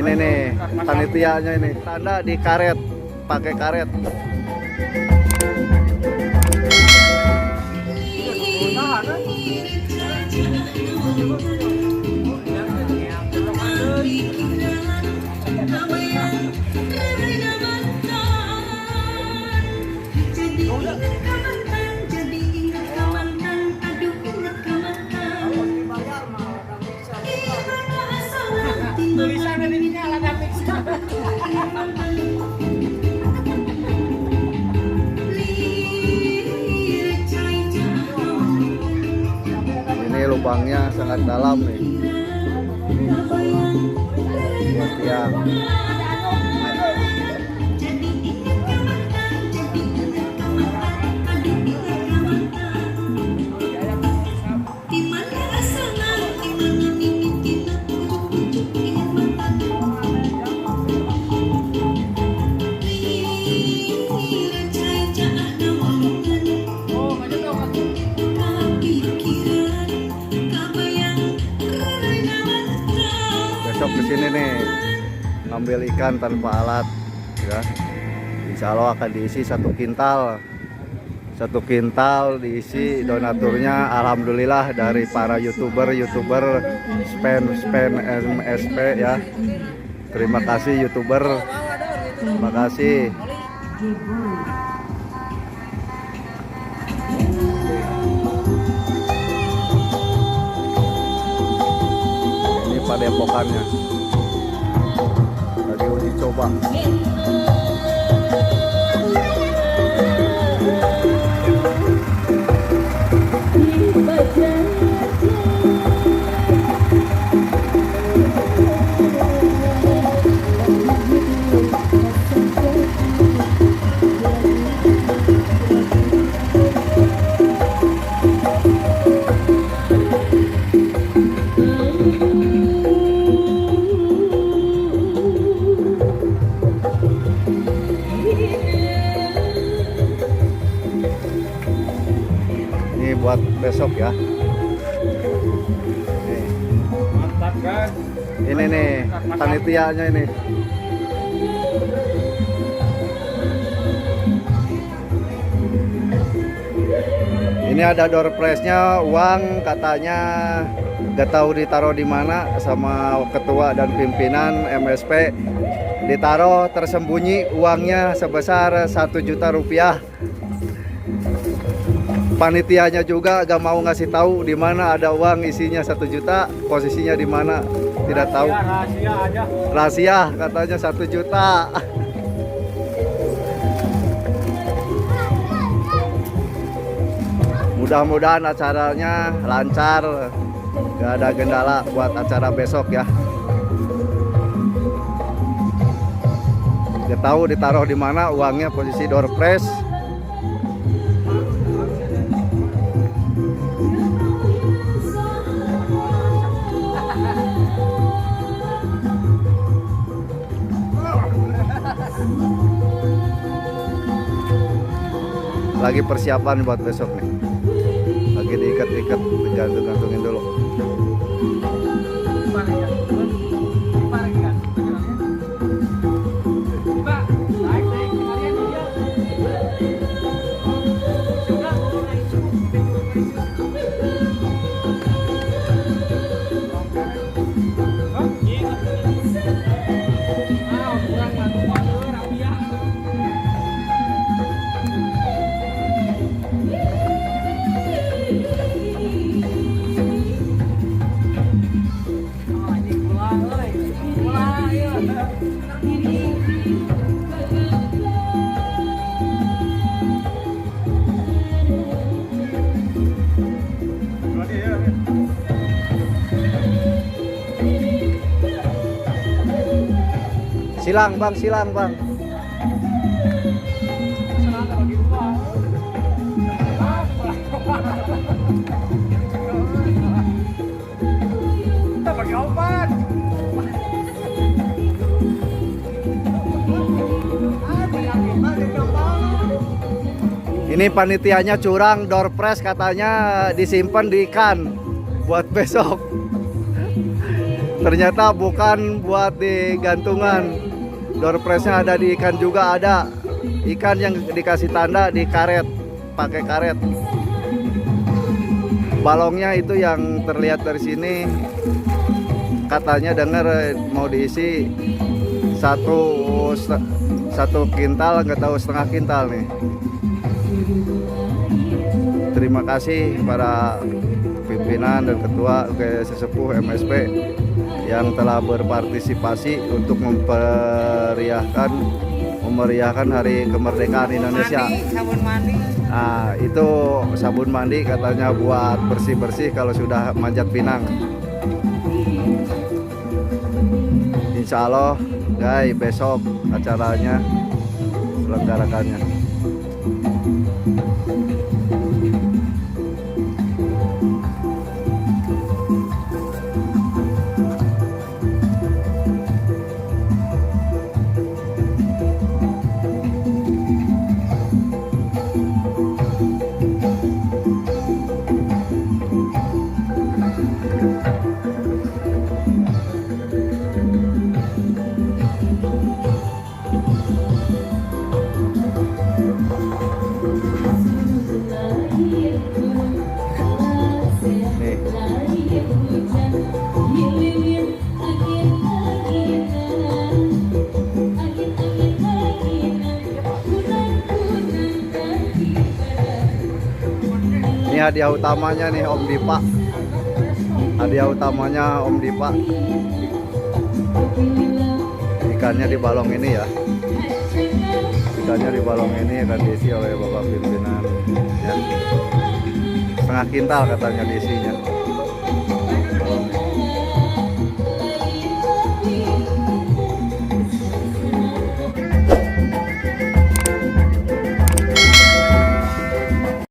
Ini nih panitianya ini, tanda di karet, pakai karet. Ini lubangnya sangat dalam nih. Ya. Besok kesini nih ngambil ikan tanpa alat ya. Insya Allah akan diisi 1 kintal. 1 kintal diisi donaturnya alhamdulillah dari para youtuber spam MSP ya. Terima kasih youtuber, terima kasih. Ini padepokannya lagi uji coba. Ini buat besok ya. Nih. Mantap kan? Ini nih panitianya ini. Ini ada door prize-nya, uang katanya gak tahu ditaruh di mana sama ketua dan pimpinan MSP. Ditaruh tersembunyi uangnya sebesar 1 juta rupiah. Panitianya juga gak mau ngasih tahu di mana ada uang isinya 1 juta, posisinya di mana tidak tahu. Rahasia aja. Rahasia katanya 1 juta. Mudah-mudahan acaranya lancar, gak ada kendala buat acara besok ya. Gak tahu ditaruh di mana uangnya, posisi door prize. Lagi persiapan buat besok nih. Lagi diikat-ikat, digantung-gantungin dulu. Silang bang, silang bang. Pakai obat. Ini panitianya curang, door prize katanya disimpan di ikan buat besok. Ternyata bukan buat di gantungan. Door prize-nya ada di ikan juga ada. Ikan yang dikasih tanda di karet, pakai karet. Balongnya itu yang terlihat dari sini. Katanya dengar mau diisi satu kintal, nggak tahu setengah kintal nih. Terima kasih para pimpinan dan ketua UGS Sesepuh MSP yang telah berpartisipasi untuk memeriahkan hari kemerdekaan Indonesia. Sabun mandi. Nah, itu sabun mandi katanya buat bersih-bersih kalau sudah manjat pinang. Insya Allah, guys, besok acaranya selenggarakannya. Nih, ini hadiah utamanya nih Om Dipa. Hadiah utamanya Om Dipa. Ikannya di balong ini ya. Ikannya di balong ini akan diisi oleh Bapak pimpinan ya. Setengah kintal katanya diisinya.